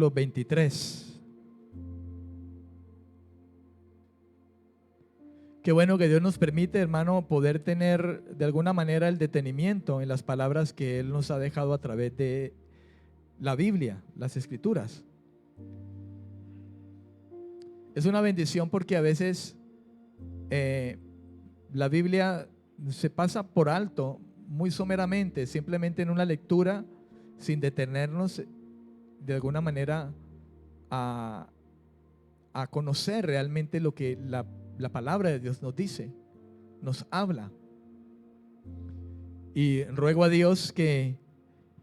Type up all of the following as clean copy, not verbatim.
23. Qué bueno que Dios nos permite, hermano, poder tener de alguna manera el detenimiento en las palabras que Él nos ha dejado a través de la Biblia, las Escrituras. Es una bendición porque a veces la Biblia se pasa por alto muy someramente, simplemente en una lectura, sin detenernos de alguna manera a conocer realmente lo que la palabra de Dios nos dice, nos habla. Y ruego a Dios que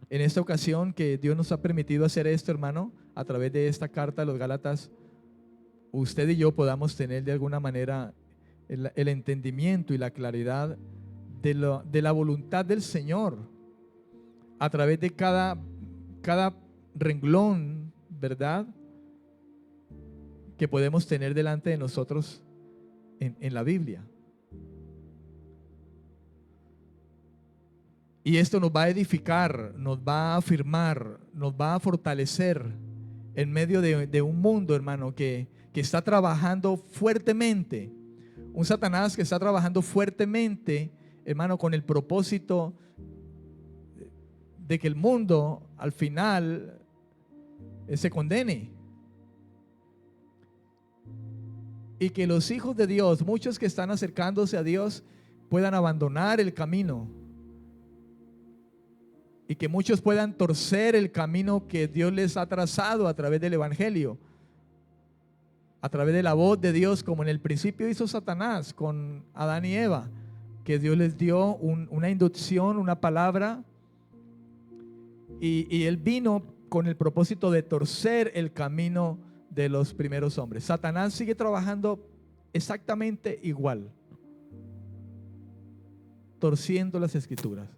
en esta ocasión que Dios nos ha permitido hacer esto, hermano, a través de esta carta a los Gálatas, usted y yo podamos tener de alguna manera el entendimiento y la claridad de la voluntad del Señor a través de cada renglón, ¿verdad?, que podemos tener delante de nosotros en la Biblia. Y esto nos va a edificar, nos va a afirmar, nos va a fortalecer en medio de un mundo, hermano, que está trabajando fuertemente. Un Satanás que está trabajando fuertemente, hermano, con el propósito de que el mundo al final se condene. Y que los hijos de Dios, muchos que están acercándose a Dios, puedan abandonar el camino. Y que muchos puedan torcer el camino que Dios les ha trazado a través del Evangelio, a través de la voz de Dios, como en el principio hizo Satanás con Adán y Eva, que Dios les dio una inducción, una palabra, y él vino con el propósito de torcer el camino de los primeros hombres. Satanás sigue trabajando exactamente igual, torciendo las Escrituras.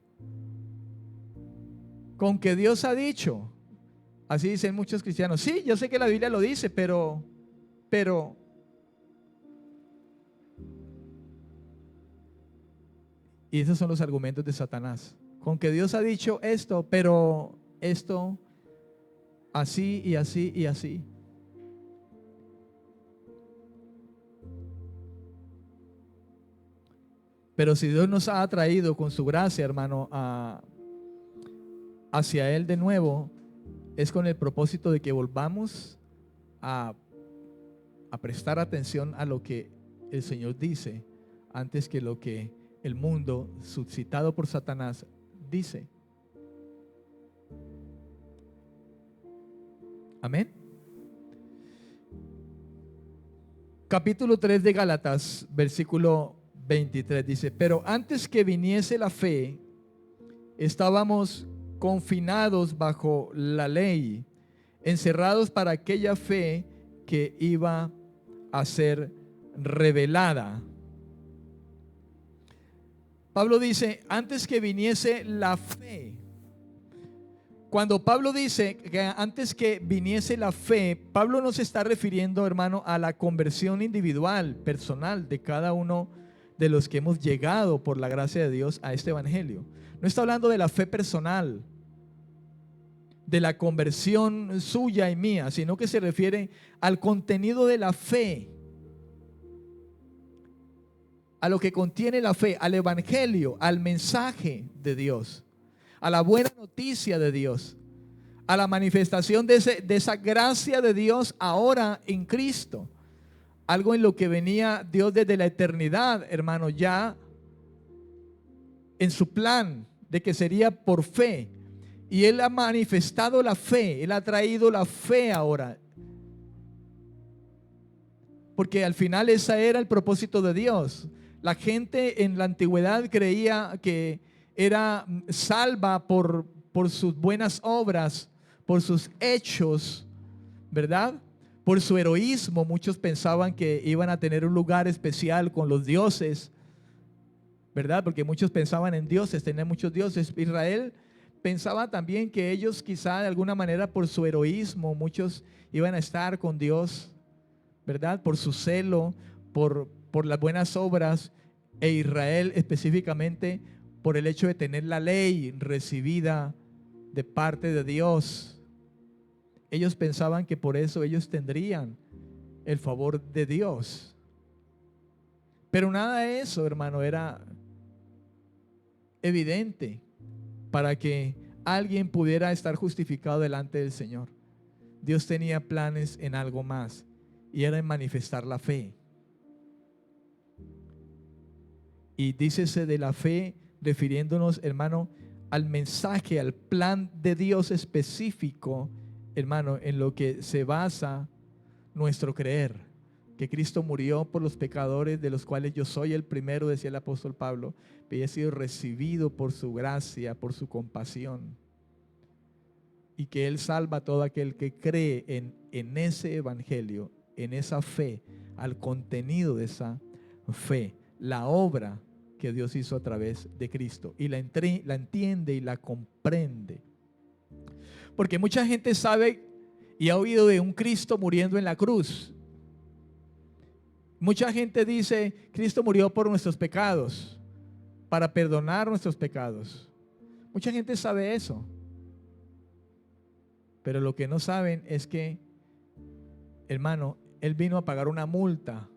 Con que Dios ha dicho, así dicen muchos cristianos, sí, yo sé que la Biblia lo dice, pero y esos son los argumentos de Satanás. Con que Dios ha dicho esto, pero esto así y así y así. Pero si Dios nos ha atraído con su gracia, hermano, hacia Él de nuevo, es con el propósito de que volvamos a prestar atención a lo que el Señor dice, antes que lo que el mundo, suscitado por Satanás, dice. Amén. Capítulo 3 de Gálatas, versículo 23 dice: pero antes que viniese la fe, estábamos confinados bajo la ley, encerrados para aquella fe que iba a ser revelada. Pablo dice, antes que viniese la fe. Cuando Pablo dice que antes que viniese la fe, Pablo no se está refiriendo, hermano, a la conversión individual, personal de cada uno de los que hemos llegado por la gracia de Dios a este evangelio. No está hablando de la fe personal, de la conversión suya y mía, sino que se refiere al contenido de la fe, a lo que contiene la fe, al evangelio, al mensaje de Dios, a la buena noticia de Dios, a la manifestación de esa gracia de Dios ahora en Cristo. Algo en lo que venía Dios desde la eternidad, hermano, ya en su plan de que sería por fe. Y Él ha manifestado la fe, Él ha traído la fe ahora. Porque al final ese era el propósito de Dios. La gente en la antigüedad creía que era salva por sus buenas obras, por sus hechos, ¿verdad? Por su heroísmo. Muchos pensaban que iban a tener un lugar especial con los dioses, ¿verdad? Porque muchos pensaban en dioses, tener muchos dioses. Israel pensaba también que ellos quizá de alguna manera por su heroísmo, muchos iban a estar con Dios, ¿verdad? Por su celo, por las buenas obras, e Israel específicamente por el hecho de tener la ley recibida de parte de Dios. ellos pensaban que por eso ellos tendrían el favor de Dios. Pero nada de eso, hermano, era evidente para que alguien pudiera estar justificado delante del Señor. Dios tenía planes en algo más, y era en manifestar la fe. Y dícese de la fe refiriéndonos, hermano, al mensaje, al plan de Dios específico, hermano, en lo que se basa nuestro creer, que Cristo murió por los pecadores, de los cuales yo soy el primero, decía el apóstol Pablo, que he sido recibido por su gracia, por su compasión, y que Él salva a todo aquel que cree en ese evangelio, en esa fe, al contenido de esa fe, la obra que Dios hizo a través de Cristo, y la entiende y la comprende. Porque mucha gente sabe y ha oído de un Cristo muriendo en la cruz. Mucha gente dice, Cristo murió por nuestros pecados, para perdonar nuestros pecados. Mucha gente sabe eso. Pero lo que no saben es que, hermano, Él vino a pagar una multa,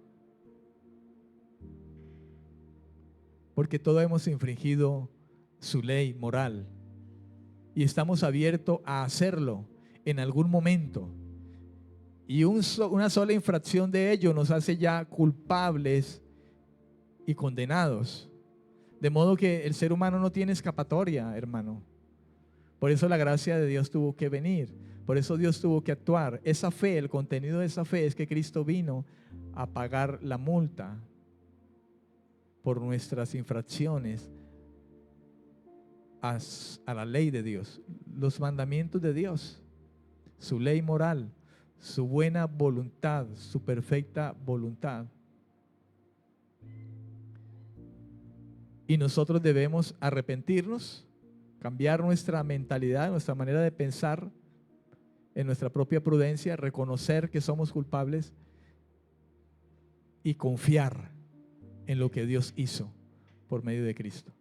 porque todos hemos infringido su ley moral y estamos abiertos a hacerlo en algún momento. Y una sola infracción de ello nos hace ya culpables y condenados. De modo que el ser humano no tiene escapatoria, hermano. Por eso la gracia de Dios tuvo que venir. Por eso Dios tuvo que actuar. Esa fe, el contenido de esa fe es que Cristo vino a pagar la multa por nuestras infracciones a la ley de Dios, los mandamientos de Dios, su ley moral, su buena voluntad, su perfecta voluntad. Y nosotros debemos arrepentirnos, cambiar nuestra mentalidad, nuestra manera de pensar en nuestra propia prudencia, reconocer que somos culpables y confiar en lo que Dios hizo por medio de Cristo.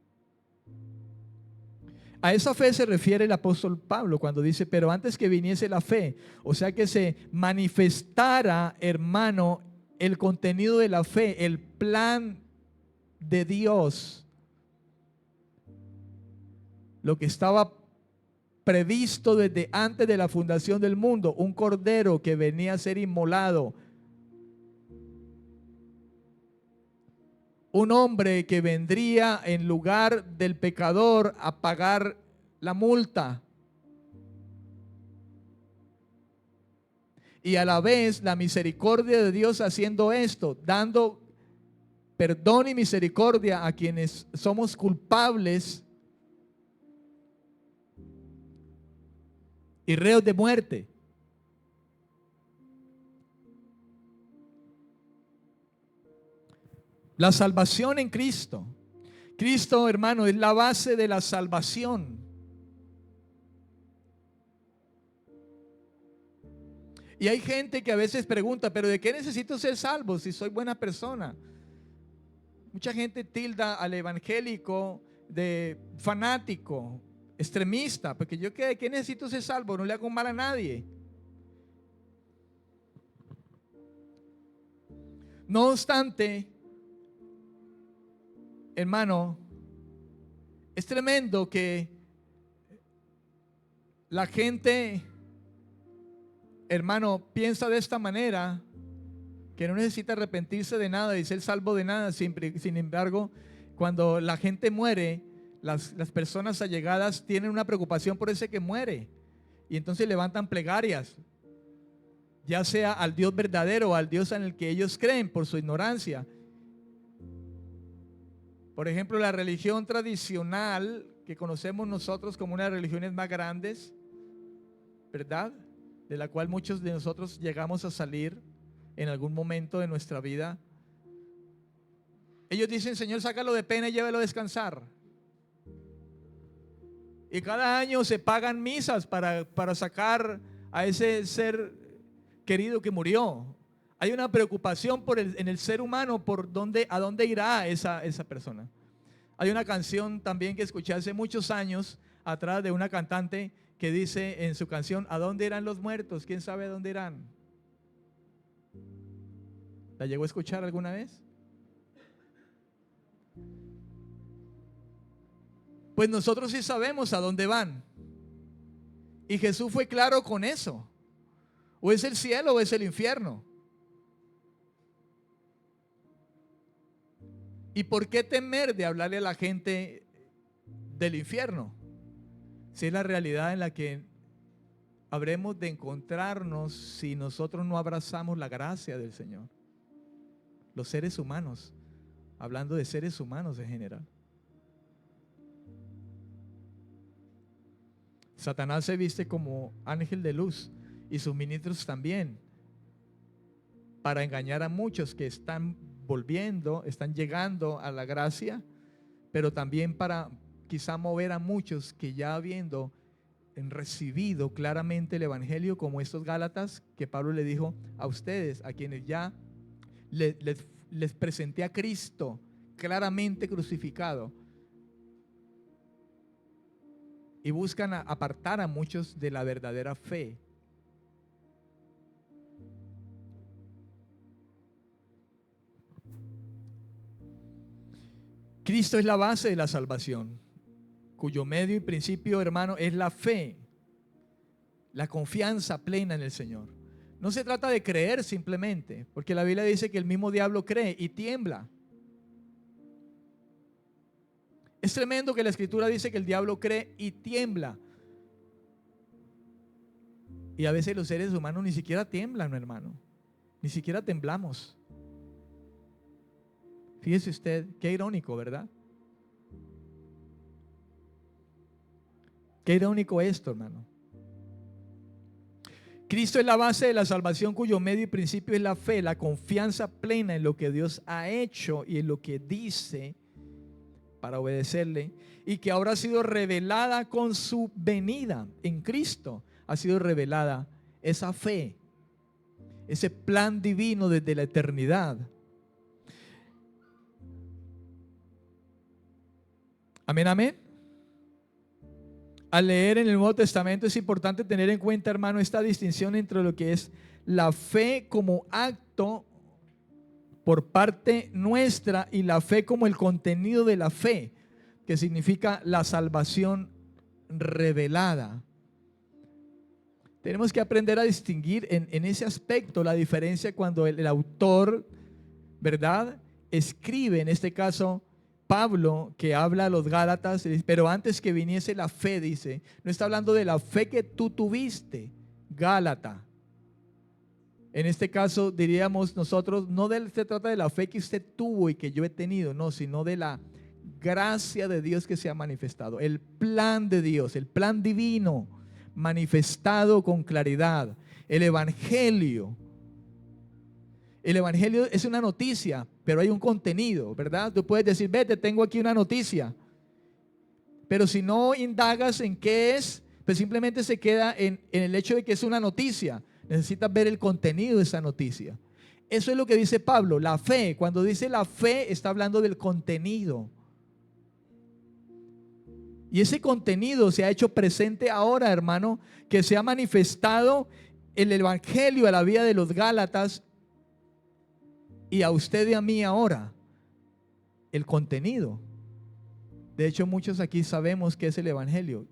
A esa fe se refiere el apóstol Pablo cuando dice, pero antes que viniese la fe, o sea que se manifestara, hermano, el contenido de la fe, el plan de Dios, lo que estaba previsto desde antes de la fundación del mundo, un cordero que venía a ser inmolado, un hombre que vendría en lugar del pecador a pagar la multa, y a la vez la misericordia de Dios haciendo esto, dando perdón y misericordia a quienes somos culpables y reos de muerte. La salvación en Cristo. Cristo, hermano, es la base de la salvación. Y hay gente que a veces pregunta, pero ¿de qué necesito ser salvo si soy buena persona? Mucha gente tilda al evangélico de fanático, extremista, porque yo ¿de qué necesito ser salvo? No le hago mal a nadie. No obstante, hermano, es tremendo que la gente, hermano, piensa de esta manera, que no necesita arrepentirse de nada y ser salvo de nada. Sin embargo, cuando la gente muere, las personas allegadas tienen una preocupación por ese que muere, y entonces levantan plegarias, ya sea al Dios verdadero o al Dios en el que ellos creen por su ignorancia. Por ejemplo, la religión tradicional que conocemos nosotros como una de las religiones más grandes, ¿verdad?, de la cual muchos de nosotros llegamos a salir en algún momento de nuestra vida. Ellos dicen, Señor, sácalo de pena y llévelo a descansar. Y cada año se pagan misas para sacar a ese ser querido que murió. Hay una preocupación en el ser humano por a dónde irá esa persona. Hay una canción también que escuché hace muchos años atrás de una cantante que dice en su canción, ¿a dónde irán los muertos? ¿Quién sabe a dónde irán? ¿La llegó a escuchar alguna vez? Pues nosotros sí sabemos a dónde van. Y Jesús fue claro con eso. O es el cielo o es el infierno. ¿Y por qué temer de hablarle a la gente del infierno? Si es la realidad en la que habremos de encontrarnos si nosotros no abrazamos la gracia del Señor. Los seres humanos, hablando de seres humanos en general. Satanás se viste como ángel de luz y sus ministros también, para engañar a muchos que están volviendo, están llegando a la gracia, pero también para quizá mover a muchos que ya habiendo recibido claramente el evangelio, como estos Gálatas, que Pablo le dijo a ustedes, a quienes ya les presenté a Cristo claramente crucificado, y buscan apartar a muchos de la verdadera fe. Cristo es la base de la salvación, cuyo medio y principio, hermano, es la fe, la confianza plena en el Señor. No se trata de creer simplemente, porque la Biblia dice que el mismo diablo cree y tiembla. Es tremendo que la Escritura dice que el diablo cree y tiembla. Y a veces los seres humanos ni siquiera tiemblan, hermano. Ni siquiera temblamos. Fíjese usted, qué irónico, ¿verdad? Qué irónico esto, hermano. Cristo es la base de la salvación, cuyo medio y principio es la fe, la confianza plena en lo que Dios ha hecho y en lo que dice para obedecerle, y que ahora ha sido revelada con su venida. En Cristo ha sido revelada esa fe, ese plan divino desde la eternidad. Amén, amén. Al leer en el Nuevo Testamento es importante tener en cuenta, hermano, esta distinción entre lo que es la fe como acto por parte nuestra y la fe como el contenido de la fe, que significa la salvación revelada. Tenemos que aprender a distinguir en ese aspecto la diferencia cuando el autor, ¿verdad?, escribe, en este caso Pablo, que habla a los Gálatas, pero antes que viniese la fe, dice, no está hablando de la fe que tú tuviste, Gálata. En este caso diríamos nosotros, no se trata de la fe que usted tuvo y que yo he tenido, no, sino de la gracia de Dios que se ha manifestado, el plan de Dios, el plan divino manifestado con claridad, el evangelio. El evangelio es una noticia, pero hay un contenido, ¿verdad? Tú puedes decir, vete, tengo aquí una noticia, pero si no indagas en qué es, pues simplemente se queda en el hecho de que es una noticia. Necesitas ver el contenido de esa noticia. Eso es lo que dice Pablo, la fe. Cuando dice la fe, está hablando del contenido. Y ese contenido se ha hecho presente ahora, hermano, que se ha manifestado el evangelio a la vida de los Gálatas y a usted y a mí ahora. El contenido. De hecho, muchos aquí sabemos qué es el evangelio.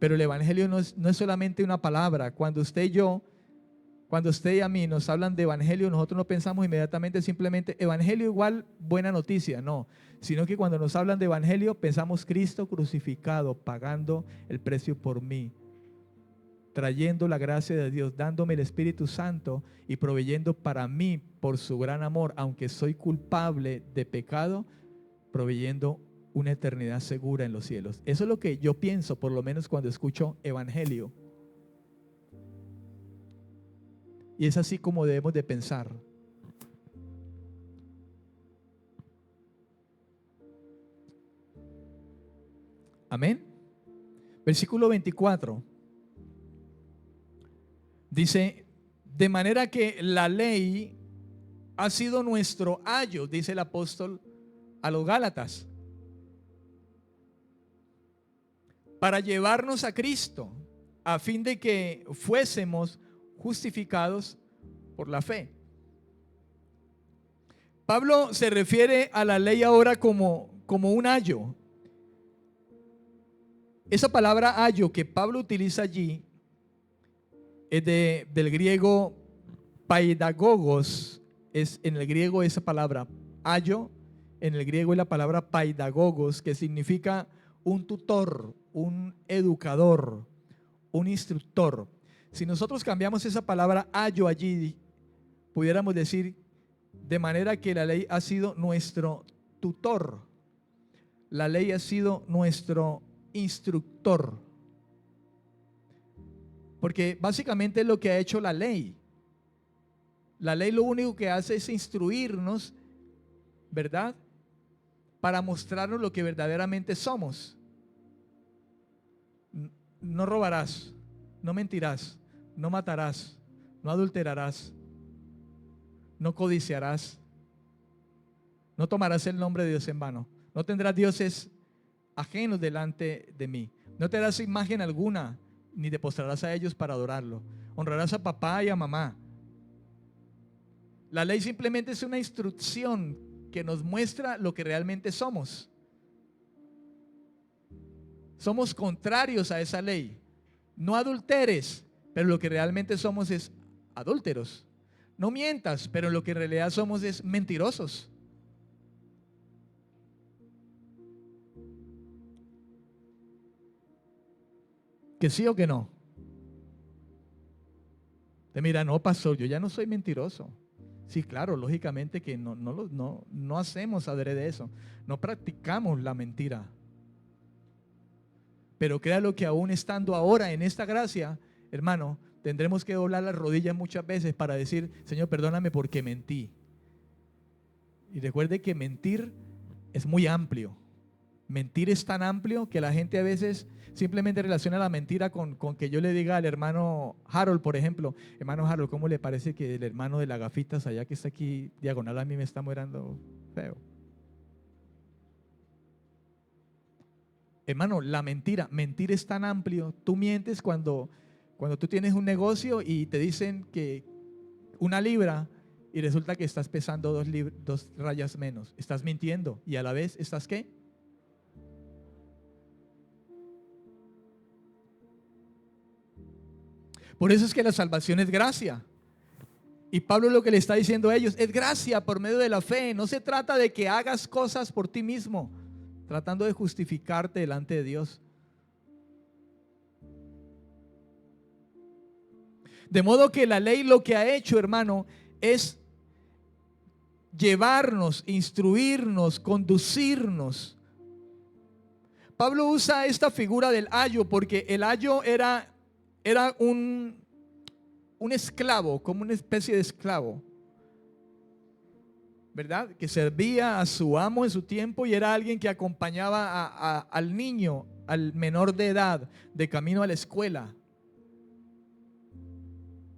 Pero el evangelio no es solamente una palabra. Cuando usted y a mí nos hablan de evangelio, nosotros no pensamos inmediatamente simplemente evangelio igual buena noticia, no, sino que cuando nos hablan de evangelio pensamos Cristo crucificado, pagando el precio por mí, trayendo la gracia de Dios, dándome el Espíritu Santo y proveyendo para mí por su gran amor, aunque soy culpable de pecado, proveyendo una eternidad segura en los cielos. Eso es lo que yo pienso, por lo menos cuando escucho evangelio. Y es así como debemos de pensar. Amén. Versículo 24. Dice, de manera que la ley ha sido nuestro ayo, dice el apóstol a los Gálatas. para llevarnos a Cristo, a fin de que fuésemos justificados por la fe. Pablo se refiere a la ley ahora como un ayo. Esa palabra ayo que Pablo utiliza allí es del griego paidagogos. Es en el griego esa palabra ayo, en el griego es la palabra paidagogos, que significa un tutor, un educador, un instructor. Si nosotros cambiamos esa palabra ayo allí, pudiéramos decir de manera que la ley ha sido nuestro tutor, la ley ha sido nuestro instructor, porque básicamente es lo que ha hecho la ley. La ley lo único que hace es instruirnos, ¿verdad?, para mostrarnos lo que verdaderamente somos. No robarás, no mentirás, no matarás, no adulterarás, no codiciarás, no tomarás el nombre de Dios en vano, no tendrás dioses ajenos delante de mí, no te darás imagen alguna, ni te postrarás a ellos para adorarlo, honrarás a papá y a mamá. La ley simplemente es una instrucción que nos muestra lo que realmente somos. Somos contrarios a esa ley. No adulteres, pero lo que realmente somos es adúlteros. No mientas, pero lo que en realidad somos es mentirosos. ¿Que sí o que no? Te mira, no, pastor, yo ya no soy mentiroso. Sí, claro, lógicamente que no hacemos adrede eso. No practicamos la mentira. Pero créalo que aún estando ahora en esta gracia, hermano, tendremos que doblar las rodillas muchas veces para decir, Señor, perdóname porque mentí. Y recuerde que mentir es muy amplio. Mentir es tan amplio que la gente a veces simplemente relaciona la mentira con que yo le diga al hermano Harold, por ejemplo, hermano Harold, ¿cómo le parece que el hermano de las gafitas allá que está aquí diagonal a mí me está mirando feo? Hermano, la mentira, mentir es tan amplio. Tú mientes cuando tú tienes un negocio y te dicen que 1 libra y resulta que estás pesando 2 rayas menos. Estás mintiendo y a la vez estás ¿qué? Por eso es que la salvación es gracia. Y Pablo lo que le está diciendo a ellos es gracia por medio de la fe. No se trata de que hagas cosas por ti mismo, tratando de justificarte delante de Dios. De modo que la ley lo que ha hecho, hermano, es llevarnos, instruirnos, conducirnos. Pablo usa esta figura del ayo porque el ayo era un esclavo, como una especie de esclavo, ¿verdad? Que servía a su amo en su tiempo y era alguien que acompañaba al niño, al menor de edad, de camino a la escuela.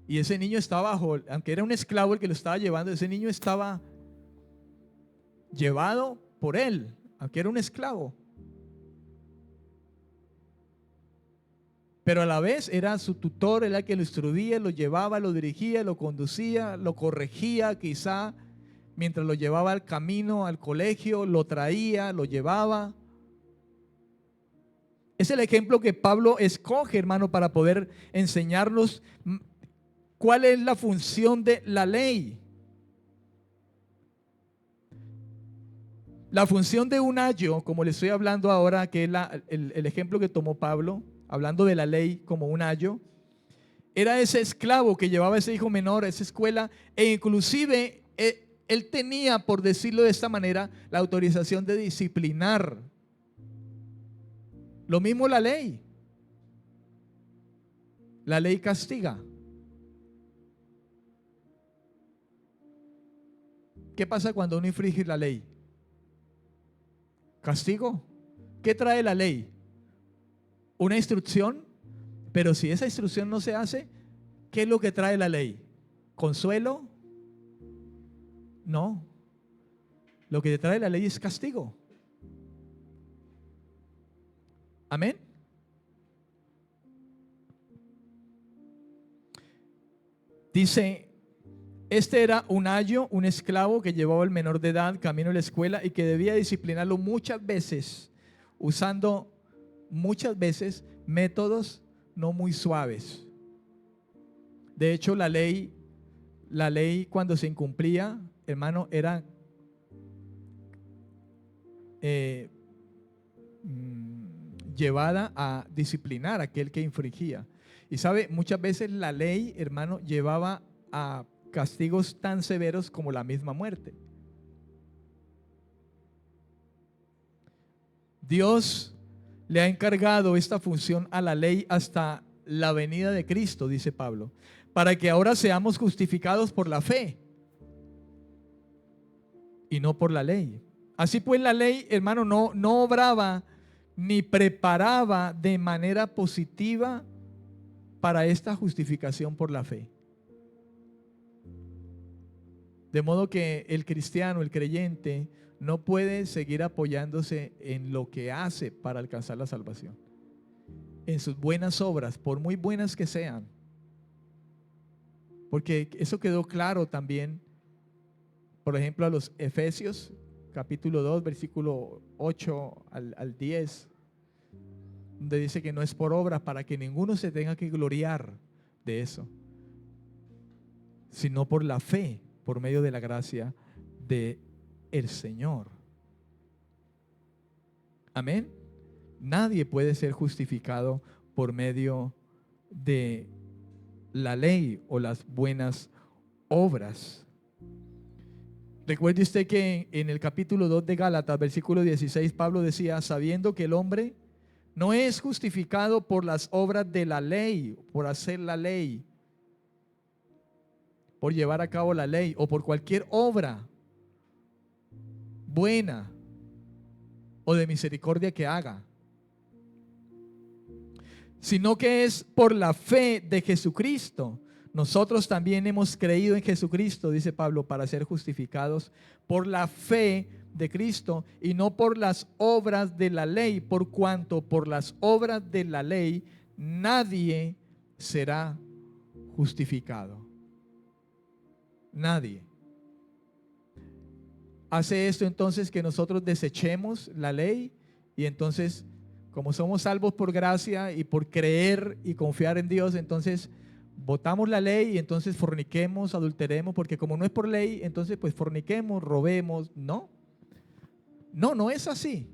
Y ese niño estaba aunque era un esclavo el que lo estaba llevando, ese niño estaba llevado por él, aunque era un esclavo. Pero a la vez era su tutor, era el que lo instruía, lo llevaba, lo dirigía, lo conducía, lo corregía quizá mientras lo llevaba al camino, al colegio, lo traía, lo llevaba. Es el ejemplo que Pablo escoge, hermano, para poder enseñarnos cuál es la función de la ley. La función de un ayo, como le estoy hablando ahora, que es el ejemplo que tomó Pablo, hablando de la ley como un ayo, era ese esclavo que llevaba a ese hijo menor a esa escuela e inclusive él tenía, por decirlo de esta manera, la autorización de disciplinar. Lo mismo la ley. La ley castiga. ¿Qué pasa cuando uno infringe la ley? Castigo. ¿Qué trae la ley? Una instrucción, pero si esa instrucción no se hace, ¿qué es lo que trae la ley? ¿Consuelo? No. Lo que trae la ley es castigo. Amén. Dice, este era un ayo, un esclavo que llevaba al menor de edad camino a la escuela y que debía disciplinarlo muchas veces, usando muchas veces métodos no muy suaves. De hecho, la ley cuando se incumplía, hermano, era llevada a disciplinar a aquel que infringía. Y sabe, muchas veces la ley, hermano, llevaba a castigos tan severos como la misma muerte. Dios le ha encargado esta función a la ley hasta la venida de Cristo, dice Pablo, para que ahora seamos justificados por la fe y no por la ley. Así pues, la ley, hermano, no obraba ni preparaba de manera positiva para esta justificación por la fe. De modo que el cristiano, el creyente, no puede seguir apoyándose en lo que hace para alcanzar la salvación, en sus buenas obras, por muy buenas que sean. Porque eso quedó claro también, por ejemplo, a los Efesios, capítulo 2, versículo 8 al 10, donde dice que no es por obras para que ninguno se tenga que gloriar de eso, sino por la fe, por medio de la gracia de el Señor. Amén. Nadie puede ser justificado por medio de la ley o las buenas obras. Recuerde usted que en el capítulo 2 de Gálatas, versículo 16, Pablo decía, sabiendo que el hombre no es justificado por las obras de la ley, por hacer la ley, por llevar a cabo la ley o por cualquier obra buena o de misericordia que haga, sino que es por la fe de Jesucristo. Nosotros también hemos creído en Jesucristo, dice Pablo, para ser justificados por la fe de Cristo y no por las obras de la ley, por cuanto por las obras de la ley nadie será justificado. Nadie. Hace esto entonces que nosotros desechemos la ley y entonces, como somos salvos por gracia y por creer y confiar en Dios, entonces votamos la ley y entonces forniquemos, adulteremos, porque como no es por ley, entonces pues forniquemos, robemos. No es así.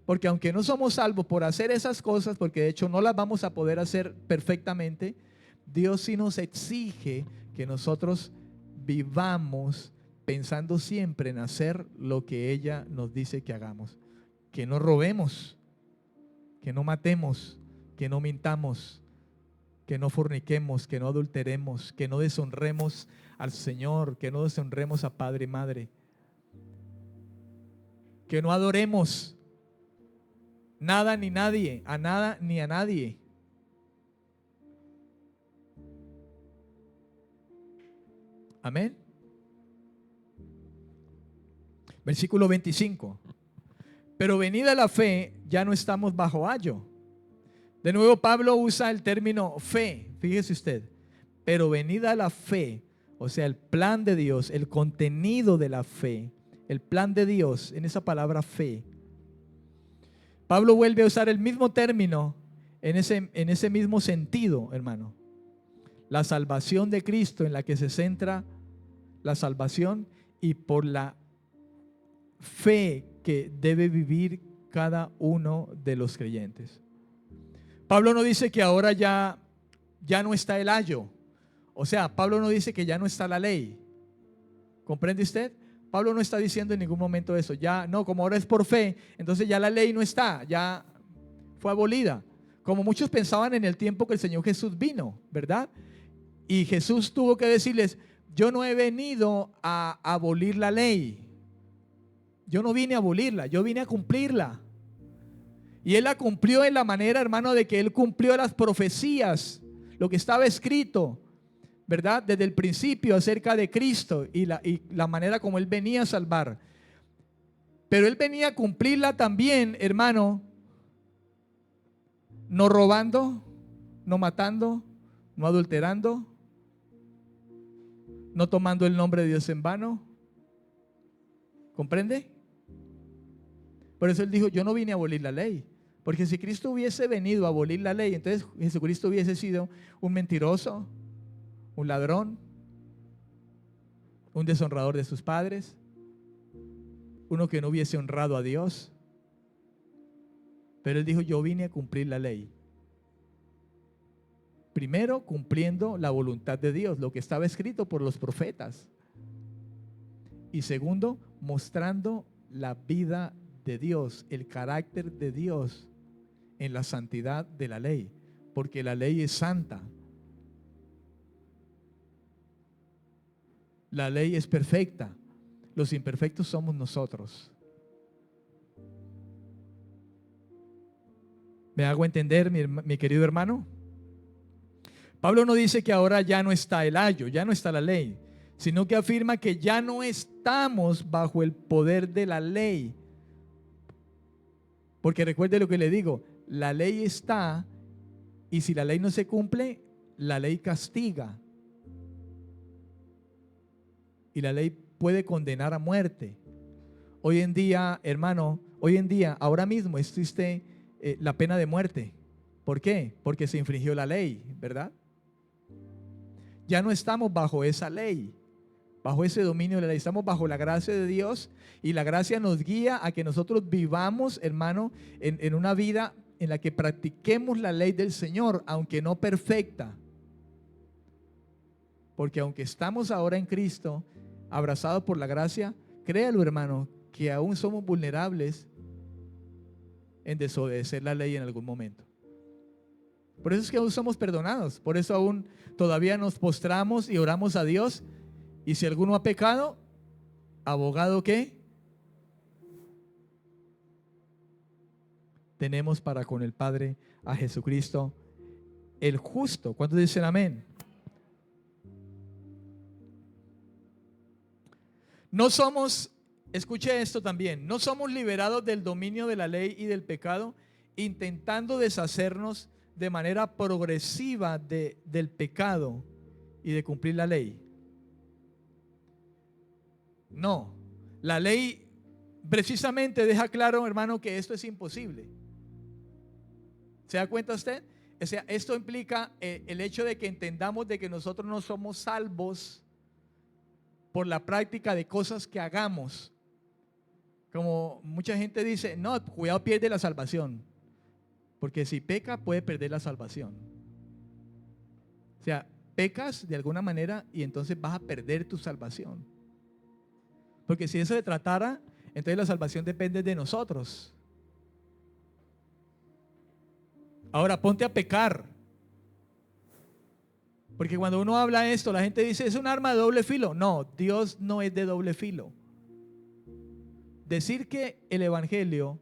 Porque aunque no somos salvos por hacer esas cosas, porque de hecho no las vamos a poder hacer perfectamente, Dios sí nos exige que nosotros vivamos pensando siempre en hacer lo que ella nos dice que hagamos. Que no robemos, que no matemos, que no mintamos, que no forniquemos, que no adulteremos, que no deshonremos al Señor, que no deshonremos a padre y madre, que no adoremos nada ni nadie, a nada ni a nadie. Amén. Versículo 25. Pero venida la fe, ya no estamos bajo ayo. De nuevo Pablo usa el término fe, fíjese usted. Pero venida la fe, o sea, el plan de Dios, el contenido de la fe, el plan de Dios en esa palabra fe. Pablo vuelve a usar el mismo término en ese mismo sentido, hermano. La salvación de Cristo, en la que se centra la salvación, y por la fe que debe vivir cada uno de los creyentes. Pablo no dice que ahora ya no está el ayo. O sea, Pablo no dice que ya no está la ley. ¿Comprende usted? Pablo no está diciendo en ningún momento eso. Ya no, como ahora es por fe, entonces ya la ley no está, ya fue abolida. Como muchos pensaban en el tiempo que el Señor Jesús vino, ¿verdad? Y Jesús tuvo que decirles, yo no he venido a abolir la ley. Yo no vine a abolirla, yo vine a cumplirla. Y Él la cumplió en la manera, hermano, de que Él cumplió las profecías, lo que estaba escrito, ¿verdad? Desde el principio acerca de Cristo y la manera como Él venía a salvar. Pero Él venía a cumplirla también, hermano, no robando, no matando, no adulterando, no tomando el nombre de Dios en vano. ¿Comprende? Por eso él dijo, yo no vine a abolir la ley. Porque si Cristo hubiese venido a abolir la ley, entonces Jesucristo hubiese sido un mentiroso, un ladrón, un deshonrador de sus padres, uno que no hubiese honrado a Dios. Pero él dijo, yo vine a cumplir la ley. Primero, cumpliendo la voluntad de Dios, lo que estaba escrito por los profetas. Y segundo, mostrando la vida de Dios, el carácter de Dios en la santidad de la ley, porque la ley es santa. La ley es perfecta. Los imperfectos somos nosotros. ¿Me hago entender, mi querido hermano? Pablo no dice que ahora ya no está el ayo, ya no está la ley, sino que afirma que ya no estamos bajo el poder de la ley. Porque recuerde lo que le digo, la ley está, y si la ley no se cumple, la ley castiga. Y la ley puede condenar a muerte. Hoy en día, hermano, ahora mismo existe la pena de muerte. ¿Por qué? Porque se infringió la ley, ¿verdad? Ya no estamos bajo esa ley, bajo ese dominio de la ley. Estamos bajo la gracia de Dios, y la gracia nos guía a que nosotros vivamos, hermano, en una vida en la que practiquemos la ley del Señor, aunque no perfecta. Porque aunque estamos ahora en Cristo, abrazados por la gracia, créalo, hermano, que aún somos vulnerables en desobedecer la ley en algún momento. Por eso es que aún somos perdonados. Por eso aún todavía nos postramos y oramos a Dios. Y si alguno ha pecado, ¿abogado qué? Tenemos para con el Padre a Jesucristo el justo. ¿Cuántos dicen amén? No somos, escuche esto también, no somos liberados del dominio de la ley y del pecado, intentando deshacernos de manera progresiva del pecado y de cumplir la ley. No, la ley precisamente deja claro, hermano, que esto es imposible. ¿Se da cuenta usted? O sea, esto implica el hecho de que entendamos de que nosotros no somos salvos por la práctica de cosas que hagamos. Como mucha gente dice, no, cuidado, pierde la salvación. Porque si peca puede perder la salvación. O sea, pecas de alguna manera y entonces vas a perder tu salvación. Porque si eso se tratara, entonces la salvación depende de nosotros. Ahora ponte a pecar. Porque cuando uno habla esto, la gente dice, es un arma de doble filo. No, Dios no es de doble filo. Decir que el evangelio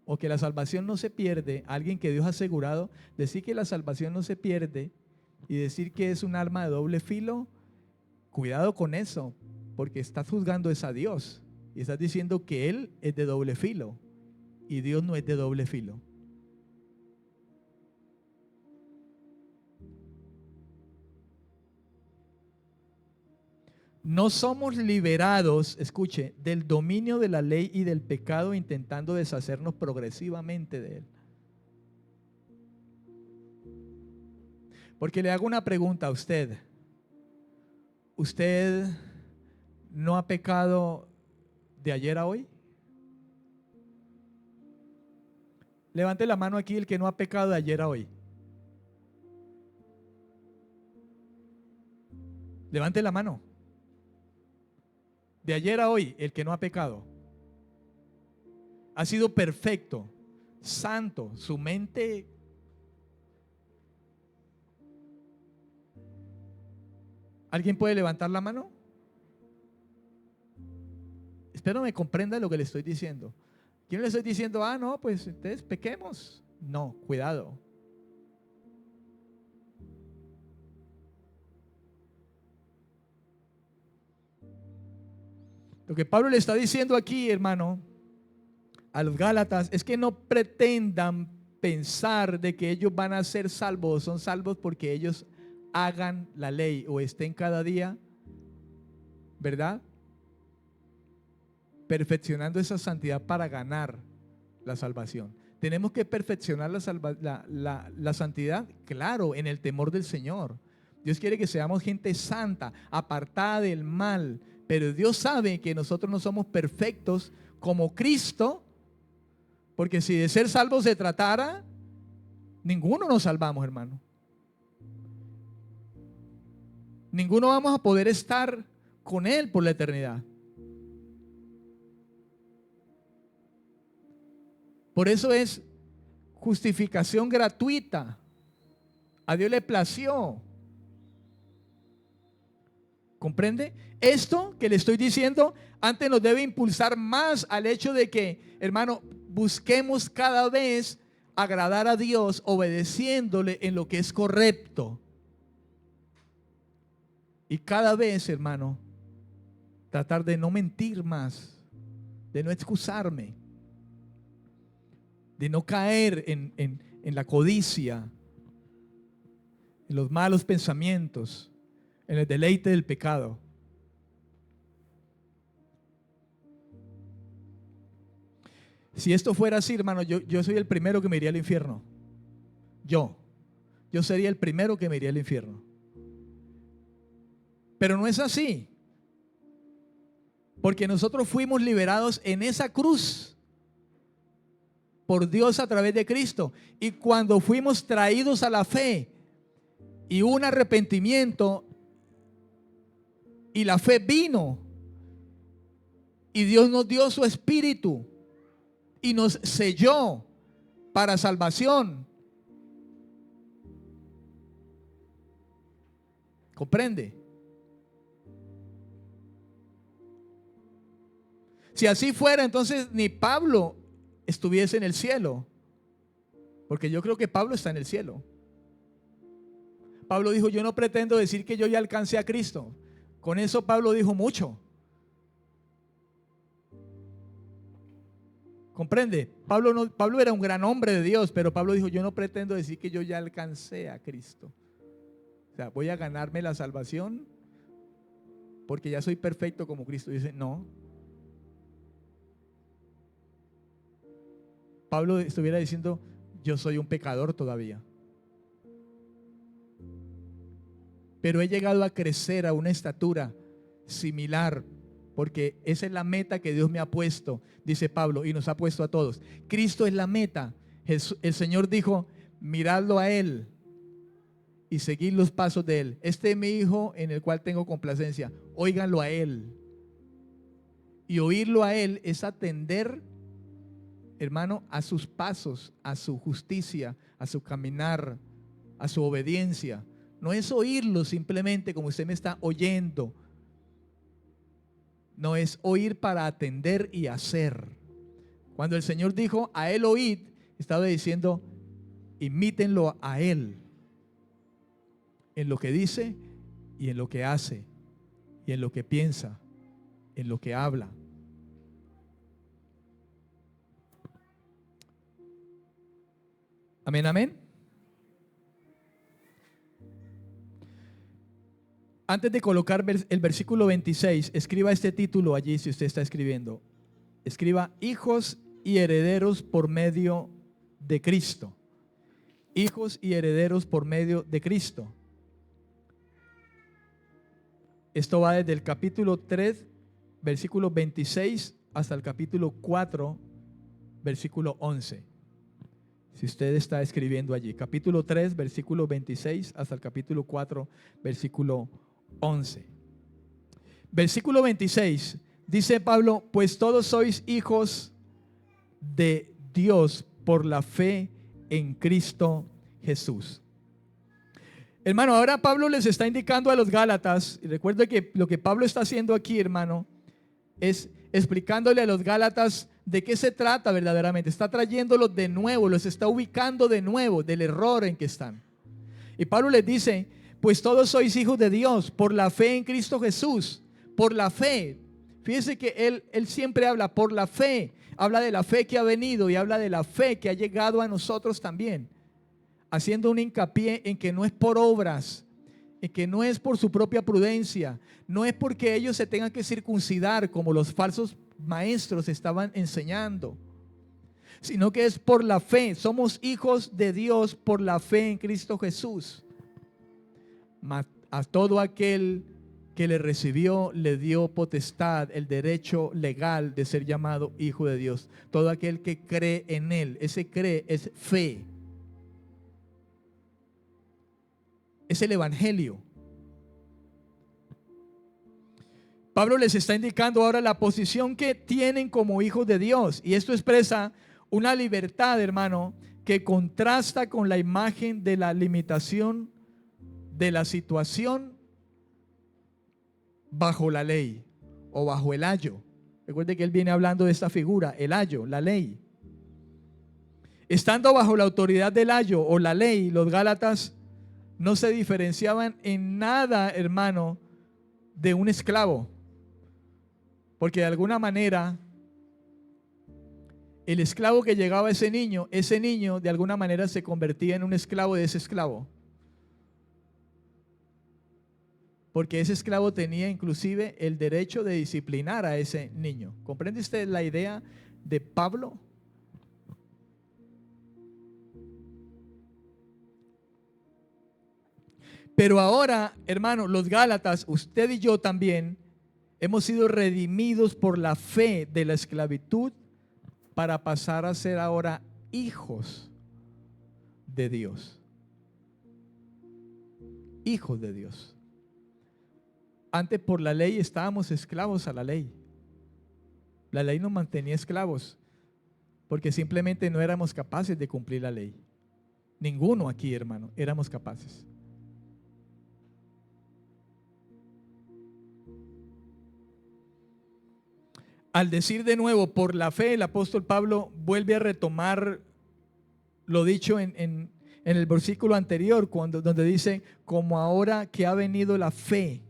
o que la salvación no se pierde, alguien que Dios ha asegurado, decir que la salvación no se pierde y decir que es un arma de doble filo, cuidado con eso, porque estás juzgando es a Dios y estás diciendo que Él es de doble filo y Dios no es de doble filo. No somos liberados, escuche, del dominio de la ley y del pecado, intentando deshacernos progresivamente de él. Porque le hago una pregunta a usted. ¿Usted no ha pecado de ayer a hoy? Levante la mano aquí el que no ha pecado de ayer a hoy. Levante la mano. De ayer a hoy, el que no ha pecado ha sido perfecto, santo, su mente. ¿Alguien puede levantar la mano? Espero me comprenda lo que le estoy diciendo. Yo no le estoy diciendo, no, pues entonces pequemos. No, cuidado. Lo que Pablo le está diciendo aquí, hermano, a los Gálatas, es que no pretendan pensar de que ellos van a ser salvos, son salvos porque ellos hagan la ley o estén cada día ¿verdad? Perfeccionando esa santidad para ganar la salvación. Tenemos que perfeccionar la santidad, claro, en el temor del Señor. Dios quiere que seamos gente santa, apartada del mal, pero Dios sabe que nosotros no somos perfectos como Cristo, porque si de ser salvos se tratara, ninguno nos salvamos, hermano. Ninguno vamos a poder estar con Él por la eternidad. Por eso es justificación gratuita. A Dios le plació. ¿Comprende? Esto que le estoy diciendo antes nos debe impulsar más al hecho de que, hermano, busquemos cada vez agradar a Dios obedeciéndole en lo que es correcto. Y cada vez, hermano, tratar de no mentir más, de no excusarme, de no caer en la codicia, en los malos pensamientos, en el deleite del pecado. Si esto fuera así, hermano, yo soy el primero que me iría al infierno. Yo sería el primero que me iría al infierno. Pero no es así. Porque nosotros fuimos liberados en esa cruz por Dios a través de Cristo. Y cuando fuimos traídos a la fe y un arrepentimiento, y la fe vino, y Dios nos dio su espíritu y nos selló para salvación. ¿Comprende? Si así fuera, entonces ni Pablo estuviese en el cielo, porque yo creo que Pablo está en el cielo. Pablo dijo: yo no pretendo decir que yo ya alcancé a Cristo. Con eso Pablo dijo mucho. ¿Comprende? Pablo era un gran hombre de Dios, pero Pablo dijo: yo no pretendo decir que yo ya alcancé a Cristo. O sea, voy a ganarme la salvación porque ya soy perfecto como Cristo. Dice: no. Pablo estuviera diciendo: yo soy un pecador todavía, pero he llegado a crecer a una estatura similar, porque esa es la meta que Dios me ha puesto, dice Pablo, y nos ha puesto a todos. Cristo es la meta. El Señor dijo: miradlo a Él y seguid los pasos de Él. Este es mi Hijo en el cual tengo complacencia. Óiganlo a Él. Y oírlo a Él es atender, hermano, a sus pasos, a su justicia, a su caminar, a su obediencia. No es oírlo simplemente como usted me está oyendo. No, es oír para atender y hacer. Cuando el Señor dijo: a Él oíd, estaba diciendo: imítenlo a Él, en lo que dice y en lo que hace, y en lo que piensa, en lo que habla. Amén, amén. Antes de colocar el versículo 26, escriba este título allí si usted está escribiendo. Escriba: hijos y herederos por medio de Cristo. Hijos y herederos por medio de Cristo. Esto va desde el capítulo 3, versículo 26, hasta el capítulo 4, versículo 11. Si usted está escribiendo allí, capítulo 3, versículo 26, hasta el capítulo 4, versículo 11. Versículo 26, dice Pablo: pues todos sois hijos de Dios por la fe en Cristo Jesús. Hermano, ahora Pablo les está indicando a los Gálatas, y recuerde que lo que Pablo está haciendo aquí, hermano, es explicándole a los Gálatas de qué se trata verdaderamente. Está trayéndolos de nuevo, los está ubicando de nuevo del error en que están. Y Pablo les dice: pues todos sois hijos de Dios por la fe en Cristo Jesús. Por la fe. Fíjense que él siempre habla por la fe. Habla de la fe que ha venido y habla de la fe que ha llegado a nosotros también, haciendo un hincapié en que no es por obras, y que no es por su propia prudencia, no es porque ellos se tengan que circuncidar como los falsos maestros estaban enseñando, sino que es por la fe. Somos hijos de Dios por la fe en Cristo Jesús. A todo aquel que le recibió, le dio potestad, el derecho legal de ser llamado hijo de Dios. Todo aquel que cree en Él, ese cree es fe. Es el evangelio. Pablo les está indicando ahora la posición que tienen como hijos de Dios. Y esto expresa una libertad, hermano, que contrasta con la imagen de la limitación de la situación bajo la ley o bajo el ayo. Recuerde que él viene hablando de esta figura, el ayo, la ley. Estando bajo la autoridad del ayo o la ley, los gálatas no se diferenciaban en nada, hermano, de un esclavo. Porque de alguna manera, el esclavo que llegaba a ese niño de alguna manera se convertía en un esclavo de ese esclavo. Porque ese esclavo tenía inclusive el derecho de disciplinar a ese niño. ¿Comprende usted la idea de Pablo? Pero ahora, hermano, los gálatas, usted y yo también, hemos sido redimidos por la fe de la esclavitud para pasar a ser ahora hijos de Dios. Hijos de Dios. Antes por la ley estábamos esclavos a la ley. La ley nos mantenía esclavos porque simplemente no éramos capaces de cumplir la ley. Ninguno aquí, hermano, éramos capaces. Al decir de nuevo por la fe, el apóstol Pablo vuelve a retomar lo dicho en el versículo anterior, donde dice, como ahora que ha venido la fe.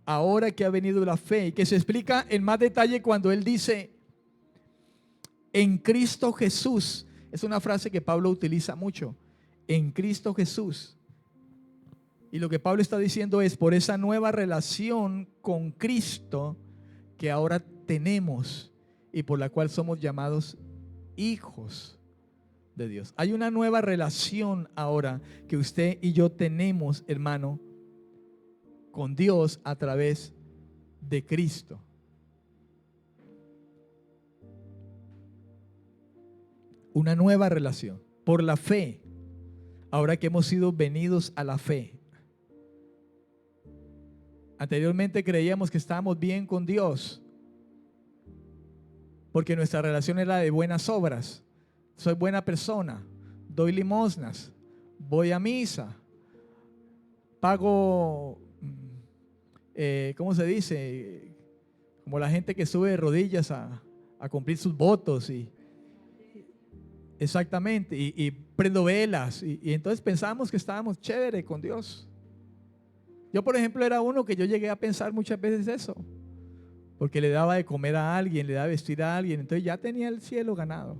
Ahora que ha venido la fe, y que se explica en más detalle cuando él dice, en Cristo Jesús. Es una frase que Pablo utiliza mucho, en Cristo Jesús. Y lo que Pablo está diciendo es por esa nueva relación con Cristo que ahora tenemos y por la cual somos llamados hijos de Dios. Hay una nueva relación ahora que usted y yo tenemos, hermano, con Dios a través de Cristo. Una nueva relación por la fe. Ahora que hemos sido venidos a la fe. Anteriormente creíamos que estábamos bien con Dios porque nuestra relación era de buenas obras. Soy buena persona, doy limosnas, voy a misa, pago, ¿cómo se dice? Como la gente que sube de rodillas a cumplir sus votos exactamente, y prendo velas y entonces pensamos que estábamos chévere con Dios. Yo, por ejemplo, era uno que yo llegué a pensar muchas veces eso, porque le daba de comer a alguien, le daba de vestir a alguien, entonces ya tenía el cielo ganado.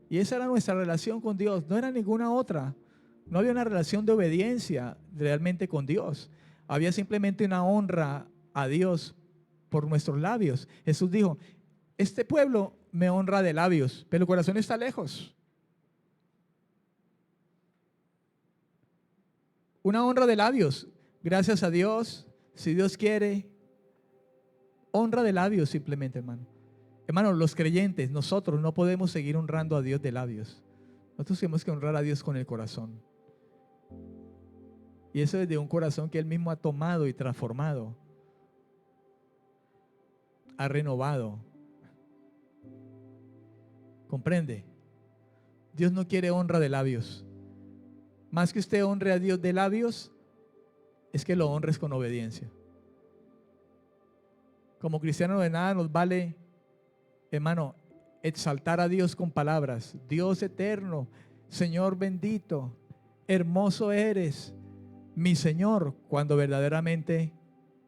Y esa era nuestra relación con Dios, no era ninguna otra. No había una relación de obediencia realmente con Dios. Había simplemente una honra a Dios por nuestros labios. Jesús dijo, este pueblo me honra de labios, pero el corazón está lejos. Una honra de labios. Gracias a Dios, si Dios quiere, honra de labios simplemente, hermano. Hermano, los creyentes, nosotros no podemos seguir honrando a Dios de labios. Nosotros tenemos que honrar a Dios con el corazón. Y eso es de un corazón que Él mismo ha tomado y transformado. Ha renovado. ¿Comprende? Dios no quiere honra de labios. Más que usted honre a Dios de labios, es que lo honres con obediencia. Como cristianos de nada nos vale, hermano, exaltar a Dios con palabras. Dios eterno, Señor bendito, hermoso eres, mi Señor, cuando verdaderamente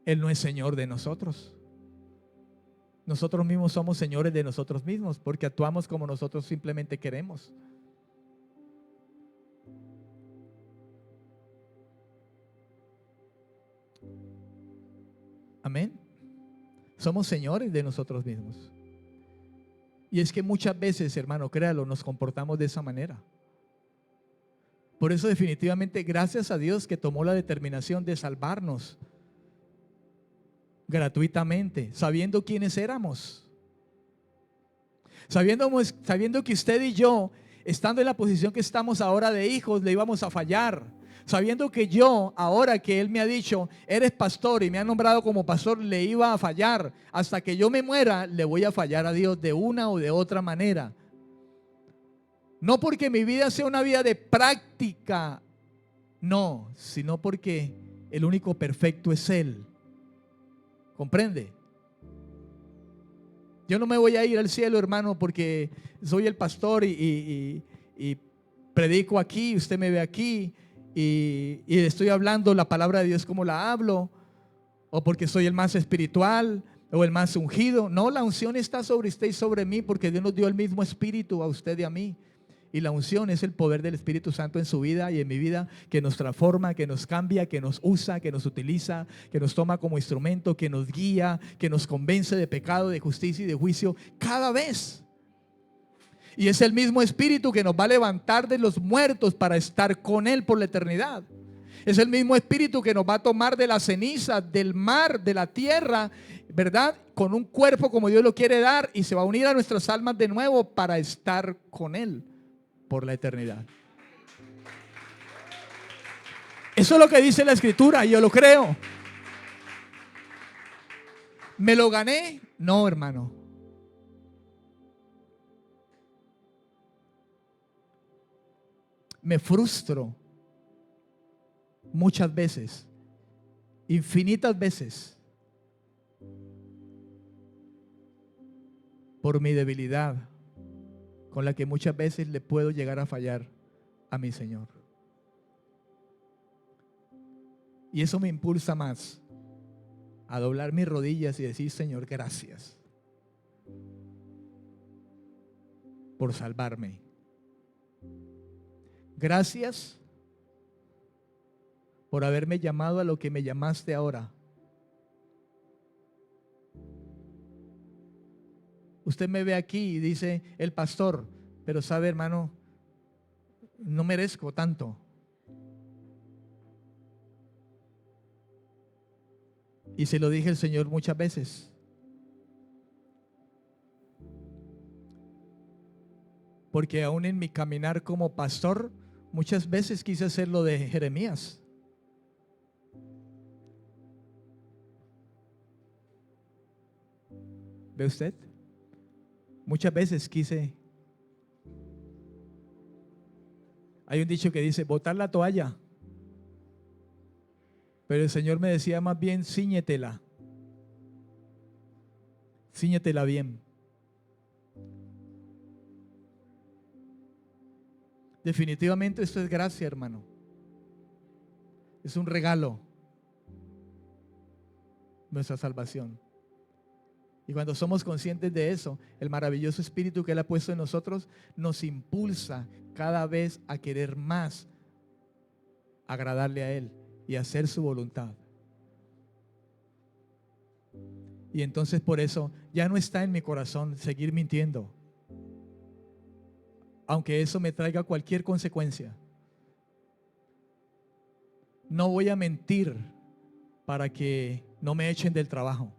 Él no es Señor de nosotros. Nosotros mismos somos señores de nosotros mismos porque actuamos como nosotros simplemente queremos. Amén. Somos señores de nosotros mismos. Y es que muchas veces, hermano, créalo, nos comportamos de esa manera. Por eso definitivamente gracias a Dios que tomó la determinación de salvarnos gratuitamente, sabiendo quiénes éramos. Sabiendo que usted y yo, estando en la posición que estamos ahora de hijos, le íbamos a fallar. Sabiendo que yo, ahora que Él me ha dicho, eres pastor y me ha nombrado como pastor, le iba a fallar. Hasta que yo me muera, le voy a fallar a Dios de una o de otra manera. No porque mi vida sea una vida de práctica, no, sino porque el único perfecto es Él. ¿Comprende? Yo no me voy a ir al cielo, hermano, porque soy el pastor y predico aquí, usted me ve aquí y estoy hablando la palabra de Dios como la hablo, o porque soy el más espiritual o el más ungido. No, la unción está sobre usted y sobre mí, porque Dios nos dio el mismo espíritu a usted y a mí. Y la unción es el poder del Espíritu Santo en su vida y en mi vida, que nos transforma, que nos cambia, que nos usa, que nos utiliza, que nos toma como instrumento, que nos guía, que nos convence de pecado, de justicia y de juicio cada vez. Y es el mismo Espíritu que nos va a levantar de los muertos para estar con Él por la eternidad. Es el mismo Espíritu que nos va a tomar de la ceniza, del mar, de la tierra, ¿verdad? Con un cuerpo como Dios lo quiere dar, y se va a unir a nuestras almas de nuevo para estar con Él por la eternidad. Eso es lo que dice la Escritura y yo lo creo. ¿Me lo gané? No, hermano. Me frustro muchas veces, infinitas veces, por mi debilidad, con la que muchas veces le puedo llegar a fallar a mi Señor. Y eso me impulsa más a doblar mis rodillas y decir: Señor, gracias por salvarme. Gracias por haberme llamado a lo que me llamaste ahora. Usted me ve aquí y dice: el pastor, pero sabe, hermano, no merezco tanto. Y se lo dije al Señor muchas veces. Porque aún en mi caminar como pastor, muchas veces quise hacer lo de Jeremías. ¿Ve usted? Muchas veces quise. Hay un dicho que dice: botar la toalla. Pero el Señor me decía más bien: cíñetela. Cíñetela bien. Definitivamente esto es gracia, hermano. Es un regalo, nuestra salvación. Y cuando somos conscientes de eso, el maravilloso Espíritu que Él ha puesto en nosotros nos impulsa cada vez a querer más agradarle a Él y hacer su voluntad. Y entonces por eso ya no está en mi corazón seguir mintiendo, aunque eso me traiga cualquier consecuencia. No voy a mentir para que no me echen del trabajo.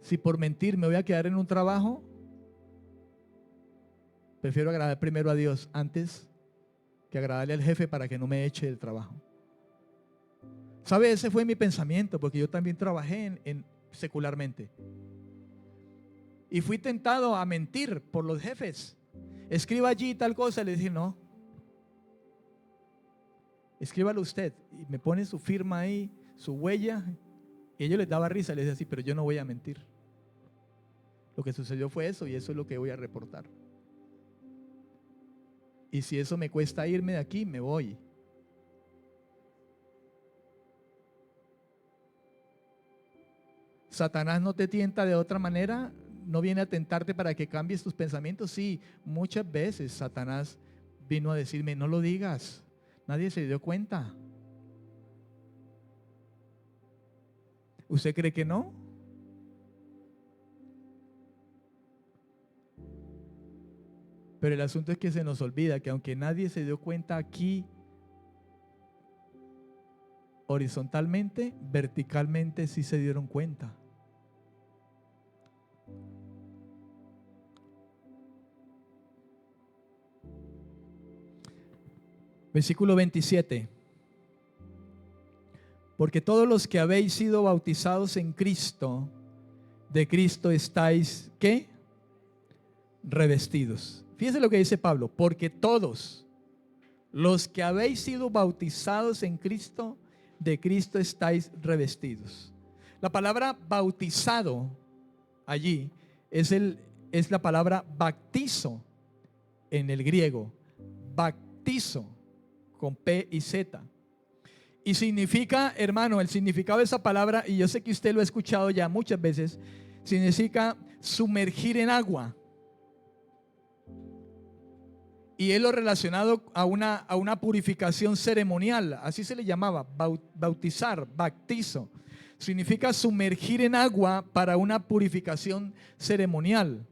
Si por mentir me voy a quedar en un trabajo, prefiero agradar primero a Dios antes que agradarle al jefe para que no me eche del trabajo. ¿Sabe? Ese fue mi pensamiento, porque yo también trabajé secularmente. Y fui tentado a mentir por los jefes. Escriba allí tal cosa. Le dije: no, escríbalo usted. Y me pone su firma ahí, su huella. Y ellos les daba risa. Les decía: sí, pero yo no voy a mentir. Lo que sucedió fue eso, y eso es lo que voy a reportar. Y si eso me cuesta irme de aquí, me voy. Satanás no te tienta de otra manera. No viene a tentarte para que cambies tus pensamientos. Sí, muchas veces Satanás vino a decirme: no lo digas, nadie se dio cuenta. ¿Usted cree que no? Pero el asunto es que se nos olvida que aunque nadie se dio cuenta aquí, horizontalmente, verticalmente sí se dieron cuenta. Versículo 27. Porque todos los que habéis sido bautizados en Cristo, de Cristo estáis, ¿qué? Revestidos. Fíjense lo que dice Pablo. Porque todos los que habéis sido bautizados en Cristo, de Cristo estáis revestidos. La palabra bautizado allí es la palabra baptizo en el griego. Baptizo con P y Z. Y significa, hermano, el significado de esa palabra, y yo sé que usted lo ha escuchado ya muchas veces, significa sumergir en agua. Y es lo relacionado a una purificación ceremonial, así se le llamaba, bautizar, baptizo. Significa sumergir en agua para una purificación ceremonial.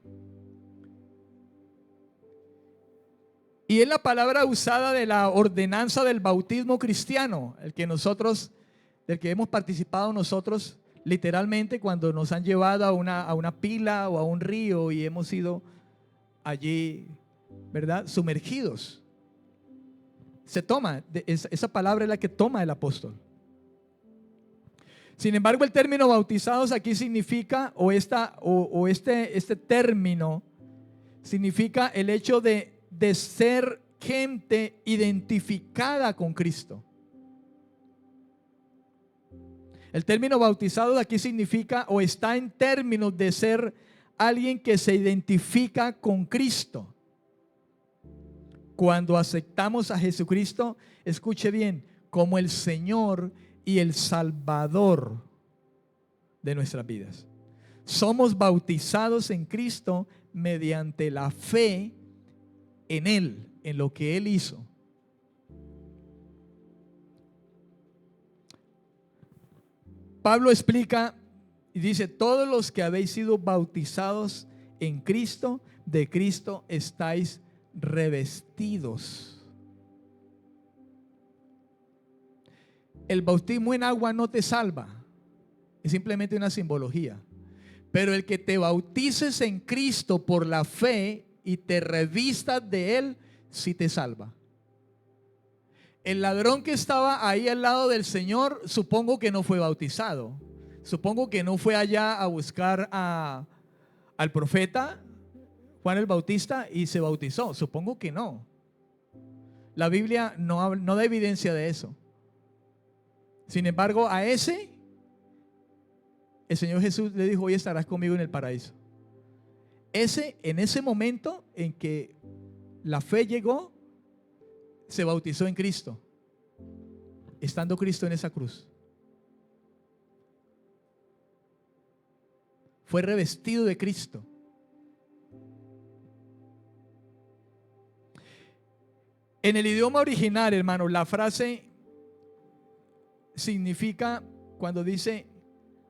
Y es la palabra usada de la ordenanza del bautismo cristiano, del que hemos participado nosotros literalmente cuando nos han llevado a una pila o a un río y hemos sido allí, ¿verdad?, sumergidos. Se toma, esa palabra es la que toma el apóstol. Sin embargo, el término bautizados aquí significa, este término significa el hecho de ser gente identificada con Cristo. El término bautizado de aquí significa o está en términos de ser alguien que se identifica con Cristo. Cuando aceptamos a Jesucristo, escuche bien, como el Señor y el Salvador de nuestras vidas. Somos bautizados en Cristo mediante la fe en Él, en lo que Él hizo. Pablo explica y dice: todos los que habéis sido bautizados en Cristo, de Cristo estáis revestidos. El bautismo en agua no te salva, es simplemente una simbología. Pero el que te bautices en Cristo por la fe y te revistas de Él, sí te salva. El ladrón que estaba ahí al lado del Señor, supongo que no fue bautizado. Supongo que no fue allá a buscar al profeta Juan el Bautista y se bautizó. Supongo que no. La Biblia no da evidencia de eso. Sin embargo, a ese, el Señor Jesús le dijo: hoy estarás conmigo en el paraíso. En ese momento en que la fe llegó, se bautizó en Cristo, estando Cristo en esa cruz. Fue revestido de Cristo. En el idioma original, hermano, la frase significa, cuando dice: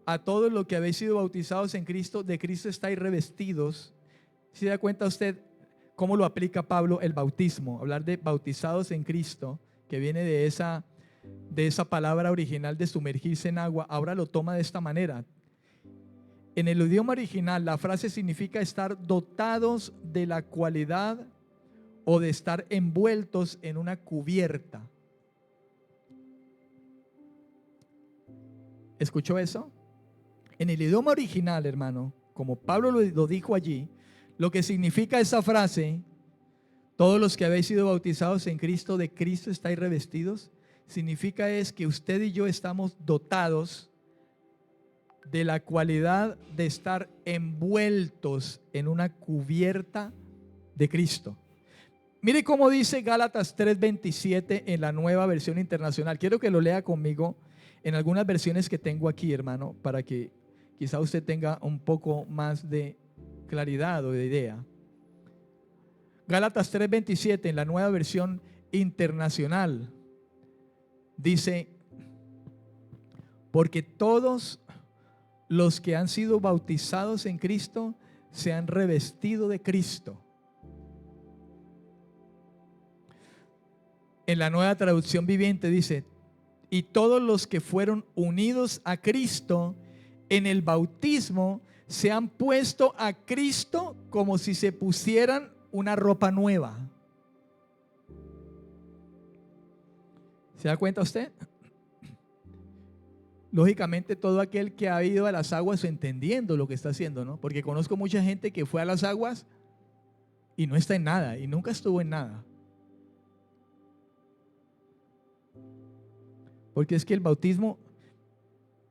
a todos los que habéis sido bautizados en Cristo, de Cristo estáis revestidos. ¿Se da cuenta usted cómo lo aplica Pablo el bautismo? Hablar de bautizados en Cristo, que viene de esa palabra original de sumergirse en agua, ahora lo toma de esta manera. En el idioma original, la frase significa estar dotados de la cualidad o de estar envueltos en una cubierta. ¿Escuchó eso? En el idioma original, hermano, como Pablo lo dijo allí, lo que significa esa frase: todos los que habéis sido bautizados en Cristo, de Cristo estáis revestidos, significa es que usted y yo estamos dotados de la cualidad de estar envueltos en una cubierta de Cristo. Mire cómo dice Gálatas 3:27 en la Nueva Versión Internacional. Quiero que lo lea conmigo en algunas versiones que tengo aquí, hermano, para que quizá usted tenga un poco más de claridad o de idea. Gálatas 3:27 en la Nueva Versión Internacional dice: porque todos los que han sido bautizados en Cristo se han revestido de Cristo. En la Nueva Traducción Viviente dice: y todos los que fueron unidos a Cristo en el bautismo se han puesto a Cristo como si se pusieran una ropa nueva. ¿Se da cuenta usted? Lógicamente todo aquel que ha ido a las aguas entendiendo lo que está haciendo, ¿no? Porque conozco mucha gente que fue a las aguas y no está en nada y nunca estuvo en nada. Porque es que el bautismo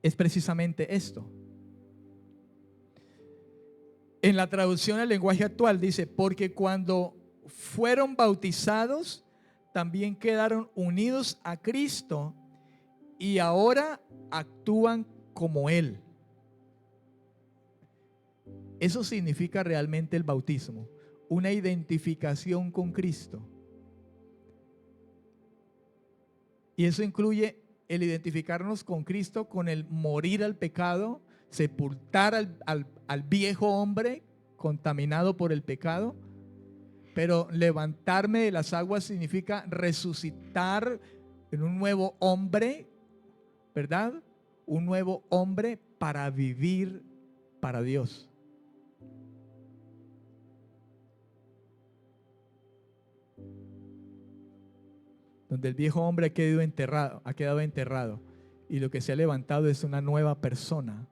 es precisamente esto. En la traducción al lenguaje actual dice: porque cuando fueron bautizados también quedaron unidos a Cristo y ahora actúan como Él. Eso significa realmente el bautismo, una identificación con Cristo. Y eso incluye el identificarnos con Cristo, con el morir al pecado, sepultar al viejo hombre contaminado por el pecado. Pero levantarme de las aguas significa resucitar en un nuevo hombre, ¿verdad? Un nuevo hombre para vivir para Dios. Donde el viejo hombre ha quedado enterrado y lo que se ha levantado es una nueva persona.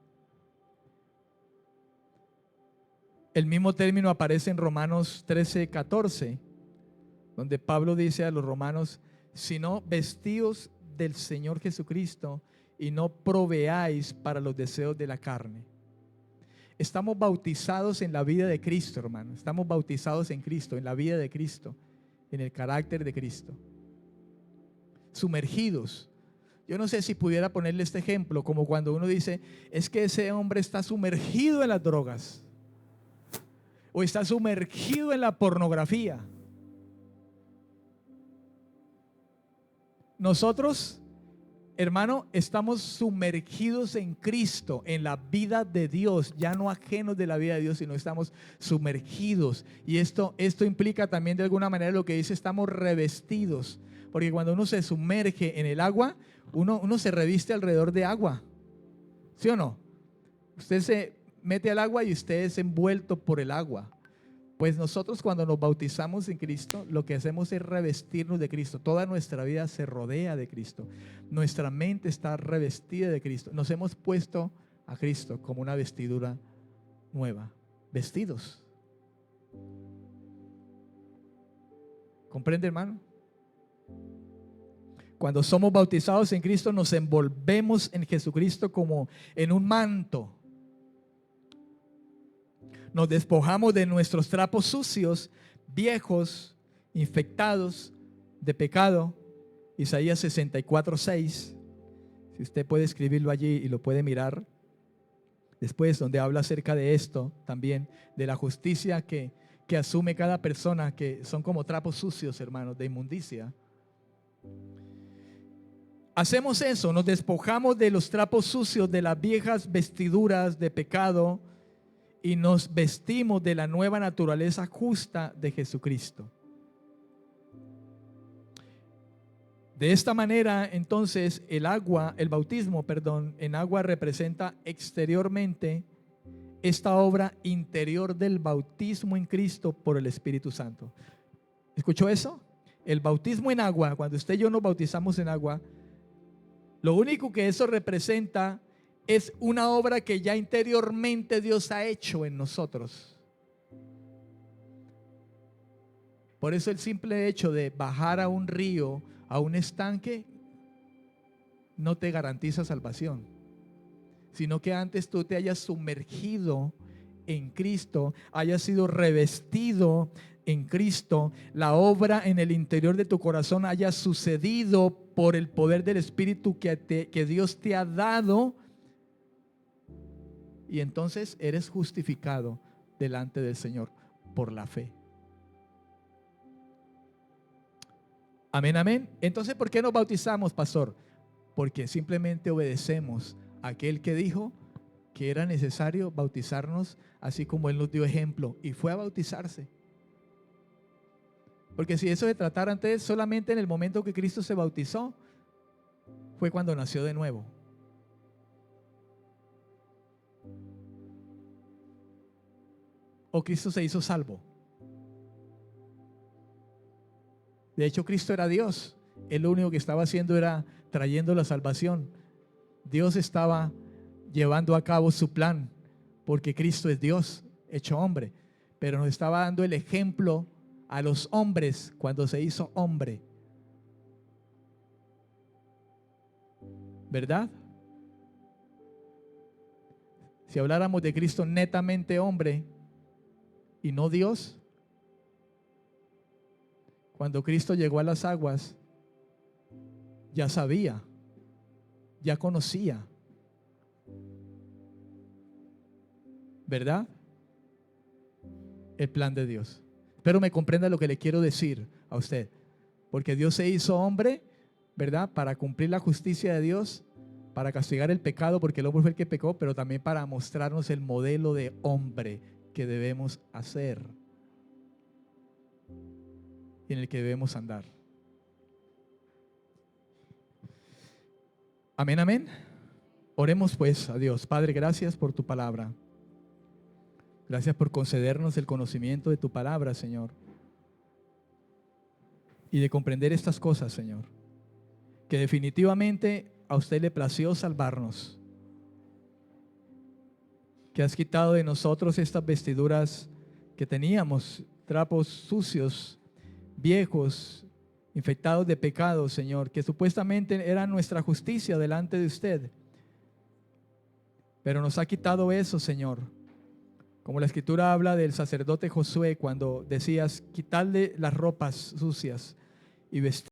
El mismo término aparece en Romanos 13:14, donde Pablo dice a los romanos: sino vestíos del Señor Jesucristo y no proveáis para los deseos de la carne. Estamos bautizados en la vida de Cristo, hermano. Estamos bautizados en Cristo, en la vida de Cristo, en el carácter de Cristo. Sumergidos. Yo no sé si pudiera ponerle este ejemplo, como cuando uno dice: es que ese hombre está sumergido en las drogas, o está sumergido en la pornografía. Nosotros, hermano, estamos sumergidos en Cristo, en la vida de Dios, ya no ajenos de la vida de Dios, sino estamos sumergidos. Y esto implica también de alguna manera lo que dice: estamos revestidos. Porque cuando uno se sumerge en el agua, uno se reviste alrededor de agua. ¿Sí o no? Usted se mete al agua y usted es envuelto por el agua. Pues nosotros, cuando nos bautizamos en Cristo, lo que hacemos es revestirnos de Cristo. Toda nuestra vida se rodea de Cristo. Nuestra mente está revestida de Cristo. Nos hemos puesto a Cristo como una vestidura nueva. Vestidos. ¿Comprende, hermano? Cuando somos bautizados en Cristo, nos envolvemos en Jesucristo como en un manto. Nos despojamos de nuestros trapos sucios, viejos, infectados de pecado. Isaías 64:6. Si usted puede escribirlo allí y lo puede mirar. Después, donde habla acerca de esto también, de la justicia que asume cada persona, que son como trapos sucios, hermanos, de inmundicia. Hacemos eso, nos despojamos de los trapos sucios, de las viejas vestiduras de pecado, y nos vestimos de la nueva naturaleza justa de Jesucristo. De esta manera, entonces, el bautismo en agua representa exteriormente esta obra interior del bautismo en Cristo por el Espíritu Santo. ¿Escuchó eso? El bautismo en agua, cuando usted y yo nos bautizamos en agua, lo único que eso representa es una obra que ya interiormente Dios ha hecho en nosotros. Por eso el simple hecho de bajar a un río, a un estanque, no te garantiza salvación, sino que antes tú te hayas sumergido en Cristo, hayas sido revestido en Cristo, la obra en el interior de tu corazón haya sucedido por el poder del Espíritu que Dios te ha dado, y entonces eres justificado delante del Señor por la fe. Amén, amén. Entonces, ¿por qué nos bautizamos, pastor? Porque simplemente obedecemos a aquel que dijo que era necesario bautizarnos así como Él nos dio ejemplo, y fue a bautizarse. Porque si eso se tratara antes, solamente en el momento que Cristo se bautizó, fue cuando nació de nuevo. O Cristo se hizo salvo. De hecho, Cristo era Dios. Él lo único que estaba haciendo era trayendo la salvación. Dios estaba llevando a cabo su plan, porque Cristo es Dios hecho hombre, pero nos estaba dando el ejemplo a los hombres cuando se hizo hombre. ¿Verdad? Si habláramos de Cristo netamente hombre y no Dios, cuando Cristo llegó a las aguas, ya sabía, ya conocía. ¿Verdad? El plan de Dios. Espero me comprenda lo que le quiero decir a usted. Porque Dios se hizo hombre, ¿verdad? Para cumplir la justicia de Dios, para castigar el pecado, porque el hombre fue el que pecó, pero también para mostrarnos el modelo de hombre que debemos hacer y en el que debemos andar. Amén, amén. Oremos pues a Dios. Padre, gracias por tu palabra. Gracias por concedernos el conocimiento de tu palabra, Señor. Y de comprender estas cosas, Señor. Que definitivamente a usted le plació salvarnos. Que has quitado de nosotros estas vestiduras que teníamos, trapos sucios, viejos, infectados de pecado, Señor. Que supuestamente era nuestra justicia delante de usted. Pero nos ha quitado eso, Señor. Como la escritura habla del sacerdote Josué cuando decías, quitarle las ropas sucias y vestir